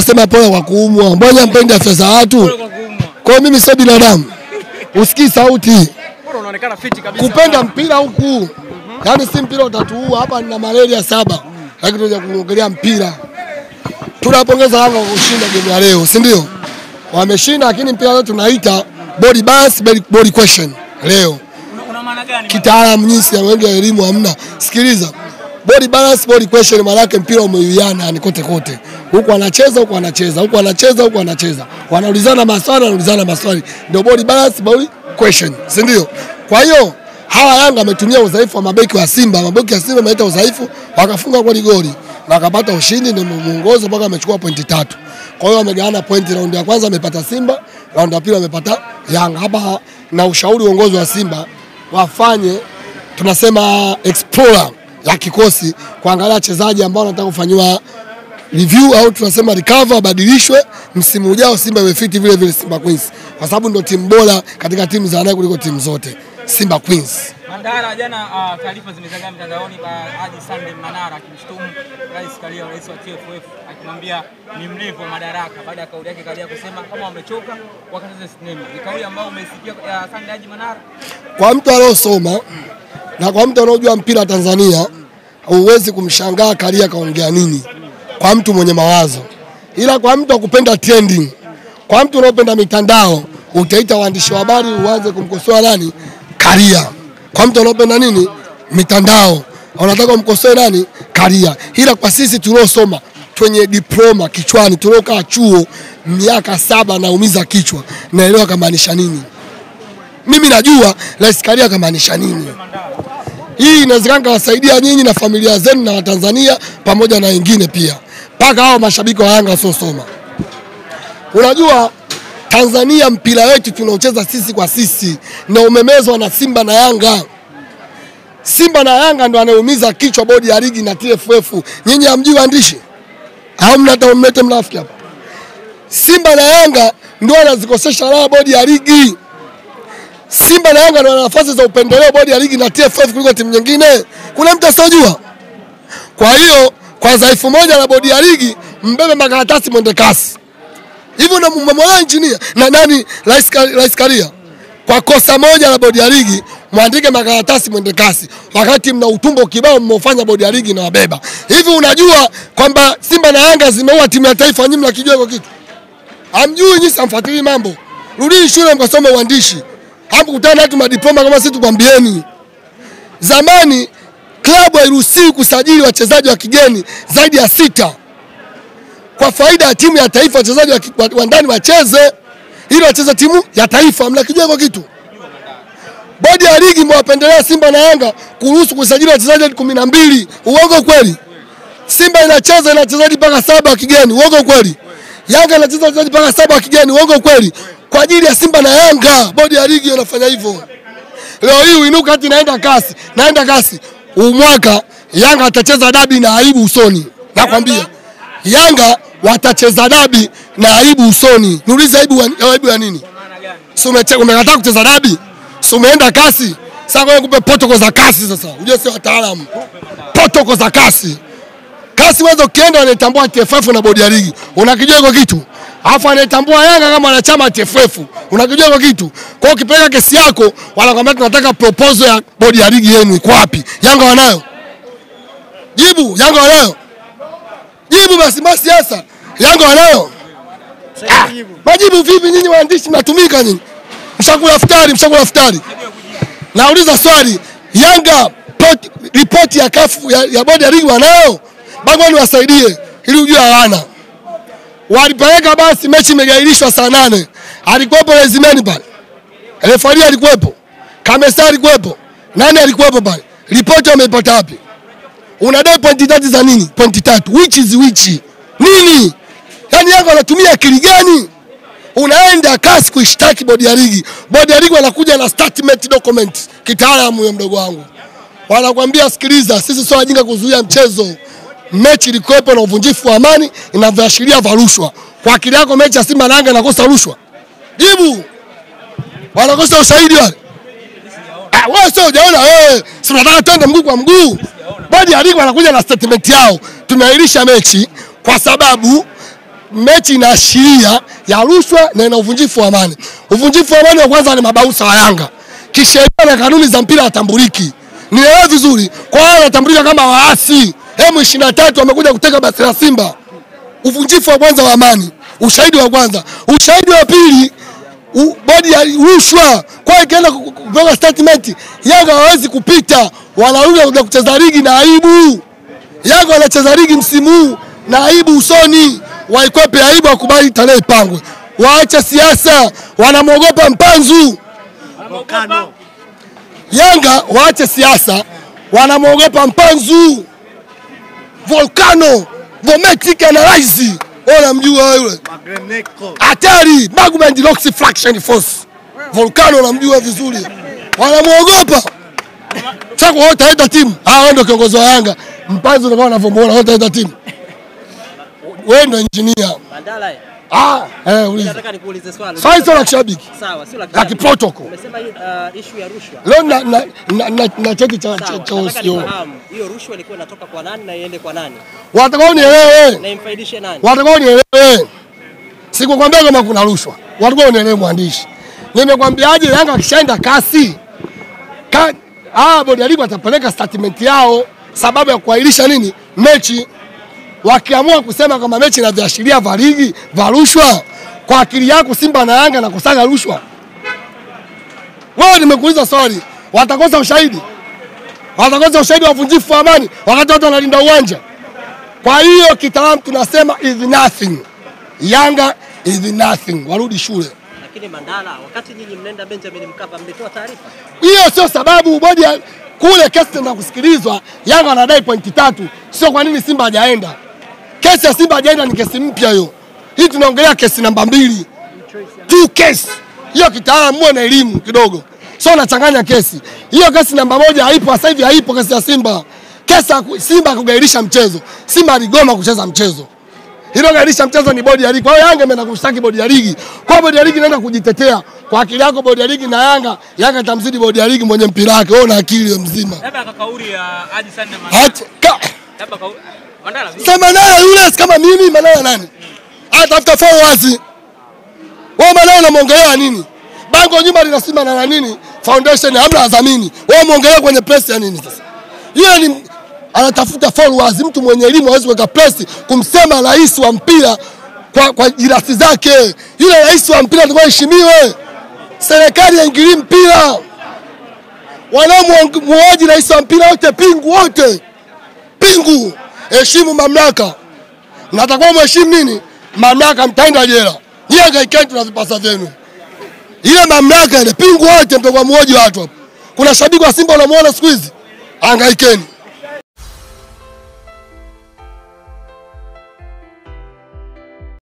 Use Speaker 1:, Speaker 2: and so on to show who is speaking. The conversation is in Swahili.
Speaker 1: nasema pole kwa kuumwa. Mbona mpenda afya za watu? Kwa mimi sio binadamu. Usikii sauti.
Speaker 2: Mbona unaonekana fiti kabisa?
Speaker 1: Kupenda mpira huku. Yaani si mpira utatuua hapa, nina malaria 7. Lakini tunataka kuongelea mpira. Tunapongeza Yanga kwa kushinda game ya leo, si ndio? Wameshinda, lakini mpira leo tunaita body balance, body question leo.
Speaker 2: Una maana gani?
Speaker 1: Kitaalamu nyinyi ya wengi wa elimu hamna. Sikiliza. Body balance, body question, maana yake mpira umeuiana ni kote kote. Huko anacheza, huko anacheza, huko anacheza, huko anacheza. Wanaulizana maswali, ndio body balance, body question, si ndio? Kwa hiyo hawa Yanga wametumia udhaifu wa mabeki wa Simba. Mabeki wa Simba wameleta udhaifu, wakafunga goli na wakapata ushindi, ndio muongozo mpaka amechukua pointi 3. Kwa hiyo wamegawana pointi, raundi ya kwanza amepata Simba, raundi ya pili amepata Yanga. Hapa na ushauri uongozi wa Simba wafanye tunasema explorer ya kikosi, kuangalia wachezaji ambao wanataka kufanywa review au tunasema recover, badilishwe msimu ujao Simba imefiti vile vile Simba Queens, kwa sababu ndio timu bora katika timu za ndani kuliko timu zote, Simba Queens.
Speaker 2: Mandara jana taarifa zimezagaa mtandaoni Haji Sunday Manara akimshtumu Rais Karia, rais wa TFF, akimwambia ni mlevu wa madaraka, baada ya kauli yake Karia kusema kama wamechoka wakataze sinema. Ni kauli ambayo umeisikia Sunday Haji Manara?
Speaker 1: Kwa mtu aliyosoma na kwa mtu anayejua mpira Tanzania, huwezi kumshangaa Karia kaongea nini, kwa mtu mwenye mawazo. Ila kwa mtu akupenda trending, kwa mtu anayependa mitandao, utaita waandishi wa habari uanze kumkosoa nani? Karia. Kwa mtu anayependa nini? Mitandao, unataka kumkosoa nani? Karia. Ila kwa sisi tuliosoma, twenye diploma kichwani, tuliokaa chuo miaka 7 naumiza kichwa, naelewa kamaanisha nini. Mimi najua Rais Karia kamaanisha nini. Hii inawezekana kuwasaidia nyinyi na familia zenu na Watanzania pamoja na wengine pia. Paka hao mashabiki wa Yanga wasiosoma. Unajua Tanzania mpira wetu tunaocheza sisi kwa sisi na umemezwa na Simba na Yanga. Simba na Yanga ndio anaumiza kichwa bodi ya ligi na TFF. Nyinyi hamjui waandishi? Au mnataka mnafiki hapa? Simba na Yanga ndio wanazikosesha raha bodi ya ligi. Simba na Yanga ndio wana nafasi za upendeleo bodi ya ligi na TFF kuliko timu nyingine. Kuna mtu asijua? Kwa hiyo kwa dhaifu moja la bodi ya ligi mbebe makaratasi mwende kasi. Hivyo na mmemwona engineer na nani Rais Karia. Kwa kosa moja la bodi ya ligi muandike makaratasi mwende kasi, wakati mna utumbo kibao mmeofanya bodi ya ligi na wabeba. Hivi unajua kwamba Simba na Yanga zimeua timu ya taifa, nyinyi mnakijua hiyo kitu? Hamjui, nyinyi samfuatilii mambo. Rudini shule mkasome uandishi. Hapo kutana watu madiploma kama sisi tukwambieni. Zamani klabu hairuhusiwi kusajili wachezaji wa kigeni zaidi ya 6. Kwa faida ya timu ya taifa wachezaji wa ndani wacheze ili wacheze timu ya taifa. Mnakijua hiyo kitu? Bodi ya ligi mwapendelea Simba na Yanga kuruhusu kusajili wachezaji 12. Uongo kweli? Simba inacheza na wachezaji mpaka 7 wa kigeni. Uongo kweli? Yanga inacheza wachezaji mpaka 7 wa kigeni. Uongo kweli? Kwa ajili ya Simba na Yanga bodi ya ligi inafanya hivyo. Leo hii uinuka ati naenda kasi. Mwaka Yanga atacheza dabi na aibu usoni. Nakwambia Yanga watacheza dabi na aibu usoni. Niulize aibu ya nini? Si umekataa kucheza dabi? Si umeenda kasi? Sasa wewe kupe protocol za kasi sasa. Unajua si wataalamu. Protocol za kasi. Kasi wewe ukienda wanatambua TFF na bodi ya ligi. Unakijua hiyo kitu? Alafu anatambua Yanga kama wanachama TFF. Unakijua hiyo kitu? Kwa hiyo ukipeleka kesi yako wanakuambia tunataka proposal ya bodi ya ligi yenu iko wapi? Yanga wanayo? Jibu, Yanga wanayo? Jibu basi sasa. Yanga wanayo? Majibu vipi nyinyi waandishi mnatumika nyinyi? Mshakula futari. Nauliza swali, Yanga ripoti ya kafu ya bodi ya ligi wanayo? Bagoni wasaidie ili ujue hawana. Walipeleka basi mechi imegairishwa saa 8. Alikuwepo Lazimeni pale. Refari alikuwepo. Kamesa alikuwepo. Nani alikuwepo pale? Ripoti wameipata wapi? Unadai pointi 3 za nini? Pointi 3. Which is which? Nini? Yaani Yanga wanatumia akili gani? Unaenda kasi kuishtaki bodi ya ligi. Bodi ya ligi wanakuja na statement document. Kitaalamu huyo mdogo wangu. Wanakuambia sikiliza, sisi sio wajinga kuzuia mchezo. Mechi ilikuwepo na uvunjifu wa amani inavyoashiria varushwa. Kwa akili yako mechi ya Simba na Yanga inakosa rushwa? Jibu. Wanakosa ushahidi wale. Wewe sio hujaona wewe. Si unataka twende mguu kwa mguu. Bodi ya ligi wanakuja na statement yao. Tunaahirisha mechi kwa sababu mechi inaashiria ya rushwa na ina uvunjifu wa amani. Uvunjifu wa amani wa kwanza ni mabausa wa Yanga. Kisheria na kanuni za mpira hatambuliki. Nielewe vizuri. Kwa hiyo wanatambulika kama waasi. M23 wamekuja kuteka basi la Simba. Uvunjifu wa kwanza wa amani. Ushahidi wa kwanza. Ushahidi wa pili, bodi ya rushwa. Kwa hiyo ikienda kutoa statement, Yanga hawezi kupita. Wanarudi kucheza ligi na aibu. Yanga wanacheza ligi msimu huu na aibu usoni. Waikwepe aibu, wakubali tarehe ipangwe. Waache siasa, wanamwogopa Mpanzu. Yanga waache siasa, wanamwogopa Mpanzu. Volcano, Vometic Analyze. Ona mjua yule. Hatari, Magma Deluxe Fraction Force. Volcano unamjua vizuri. Wanamwogopa. Sasa wote haita timu. Ndio kiongozi wa Yanga. Mpanzu ndio anavyomuona wote haita timu. Wewe ndio engineer.
Speaker 3: Mandala.
Speaker 1: Uliza.
Speaker 3: Nataka nikuulize swali.
Speaker 1: Swali la kishabiki.
Speaker 3: Sawa, sio la
Speaker 1: kishabiki. La kiprotocol.
Speaker 3: Umesema issue ya rushwa.
Speaker 1: Leo na cheti cha
Speaker 3: sio. Hiyo rushwa ilikuwa inatoka kwa nani na iende kwa nani?
Speaker 1: Watakao nielewe.
Speaker 3: Na imfaidishe nani?
Speaker 1: Watakao nielewe. Sikukwambia kama kuna rushwa. Watakao nielewe mwandishi. Nimekwambiaje Yanga kishaenda kasi. Bodi ya ligi watapeleka statement yao sababu ya kuahirisha nini? Mechi. Wakiamua kusema kama mechi inaviashiria vya ligi, vya rushwa, kwa akili yako Simba na Yanga na kusaga rushwa. Wewe nimekuuliza swali, watakosa ushahidi? Watakosa ushahidi wa vunjifu wa amani wakati watu wanalinda uwanja. Kwa hiyo kitaalamu tunasema is nothing. Yanga is nothing. Warudi shule.
Speaker 3: Lakini Mandala, wakati nyinyi mnaenda Benjamin Mkapa mlitoa taarifa?
Speaker 1: Hiyo sio sababu bodi kule kesi na kusikilizwa, Yanga wanadai pointi 3. Sio kwa nini Simba hajaenda. Kesi ya Simba hajaenda ni kesi mpya hiyo. Hii tunaongelea kesi namba 2. 2 kesi. Hiyo kitaalamu muwe na elimu kidogo. Sio unachanganya kesi. Hiyo kesi namba 1 haipo sasa hivi, haipo kesi ya Simba. Kesi ya Simba kugairisha mchezo. Simba aligoma kucheza mchezo. Hilo gairisha mchezo ni bodi ya ligi. Kwa hiyo Yanga imeenda kushtaki bodi ya ligi. Kwa bodi ya ligi inaenda kujitetea. Kwa akili yako bodi ya ligi na Yanga itamzidi bodi ya ligi mwenye mpira wake. Wewe una akili mzima.
Speaker 2: Labda kakauli ya Haji Sande Manara. Labda Mandala.
Speaker 1: Sema naye yule kama mimi Manara nani? Atafuta followers. Wewe Manara unamuongelea nini? Bango nyuma linasimama na nini? Foundation hamna wadhamini. Wewe muongelea kwenye press ya nini sasa? Yule ni anatafuta followers, mtu mwenye elimu hawezi kuweka press kumsema rais wa mpira kwa jirasi zake. Yule rais wa mpira atakuwa heshimiwe. Serikali yaingilie mpira. Wanaomuoji rais wa mpira wote pingu wote. Pingu. Heshimu mamlaka. Natakuwa mheshimu nini? Mamlaka, mtaenda jela. Yeye hangaikeni tunazipasa vyenu. Ile mamlaka ile pingu wote mtakuwa muoji watu hapo. Kuna shabiki wa Simba unamuona siku hizi? Hangaikeni.